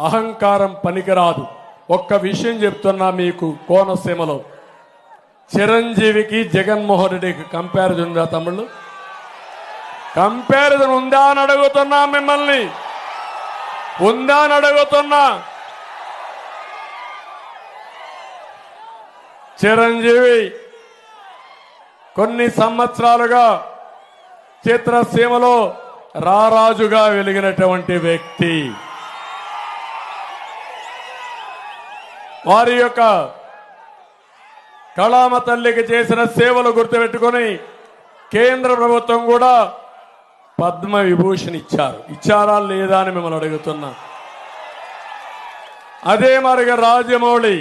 అహంకారం పనికిరాదు. ఒక్క విషయం చెప్తున్నా మీకు, కోనసీమలో చిరంజీవికి జగన్మోహన్ రెడ్డికి కంపారిజన్ ఉందా తమ్ముళ్ళు? కంపారిజన్ ఉందా అని అడుగుతున్నా మిమ్మల్ని, ఉందా అని అడుగుతున్నా. చిరంజీవి కొన్ని సంవత్సరాలుగా చిత్రసీమలో రారాజుగా వెలిగినటువంటి వ్యక్తి. వారి యొక్క కళామ తల్లికి చేసిన సేవలు గుర్తుపెట్టుకుని కేంద్ర ప్రభుత్వం కూడా పద్మ విభూషణ్ ఇచ్చారా లేదా అని మిమ్మల్ని అడుగుతున్నా. అదే మరిగా Rajamouli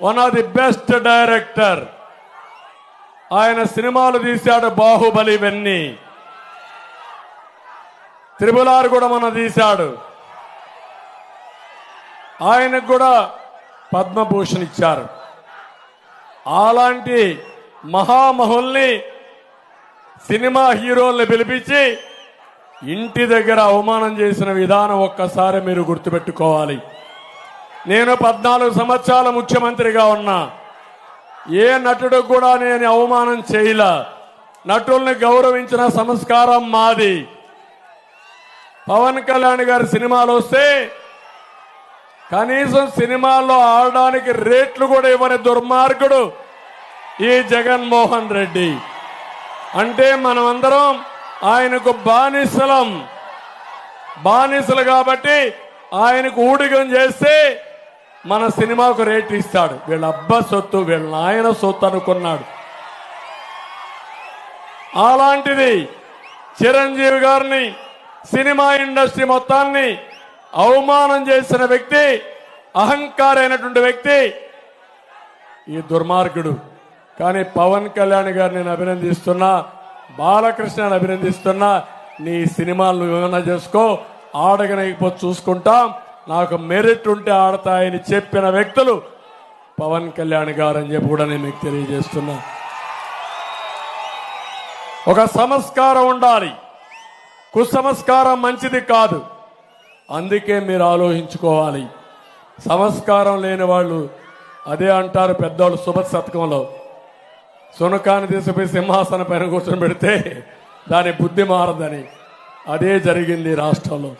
one of the best director. ఆయన సినిమాలు తీశాడు, బాహుబలి ఇవన్నీ. త్రిపుల్ కూడా మన తీశాడు. ఆయనకు కూడా పద్మభూషణ్ ఇచ్చారు. అలాంటి మహామహుల్ని, సినిమా హీరోల్ని పిలిపించి ఇంటి దగ్గర అవమానం చేసిన విధానం ఒక్కసారి మీరు గుర్తుపెట్టుకోవాలి. నేను 14 సంవత్సరాల ముఖ్యమంత్రిగా ఉన్నా. ఏ నటుడు కూడా నేను అవమానం చేయలా. నటుల్ని గౌరవించిన సంస్కారం మాది. పవన్ కళ్యాణ్ గారి సినిమాలు వస్తే కనీసం సినిమాల్లో ఆడడానికి రేట్లు కూడా ఇవ్వని దుర్మార్గుడు ఈ జగన్మోహన్ రెడ్డి. అంటే మనమందరం ఆయనకు బానిసలు కాబట్టి ఆయనకు ఊడిగం చేస్తే మన సినిమాకు రేట్ ఇస్తాడు. వీళ్ళ అబ్బా సొత్తు, వీళ్ళ నాయన సొత్తు అనుకున్నాడు. అలాంటిది చిరంజీవి గారిని, సినిమా ఇండస్ట్రీ మొత్తాన్ని అవమానం చేసిన వ్యక్తి, అహంకారైనటువంటి వ్యక్తి ఈ దుర్మార్గుడు. కానీ పవన్ కళ్యాణ్ గారిని నేను అభినందిస్తున్నా, బాలకృష్ణని అభినందిస్తున్నా. నీ సినిమాలను ఏమైనా చేసుకో, ఆడగనకపోతే చూసుకుంటాం, నాకు మెరిట్ ఉంటే ఆడతాయని చెప్పిన వ్యక్తులు పవన్ కళ్యాణ్ గారు అని చెప్పి కూడా నేను మీకు తెలియజేస్తున్నా. ఒక సంస్కారం ఉండాలి, కుసంస్కారం మంచిది కాదు. అందుకే మీరు ఆలోచించుకోవాలి. సంస్కారం లేని వాళ్ళు అదే అంటారు పెద్దవాళ్ళు సుభద్ శతకంలో, సునకాన్ని తీసుకుపోయి సింహాసన పైన కూర్చొని పెడితే దాని బుద్ధి మారదని. అదే జరిగింది రాష్ట్రంలో.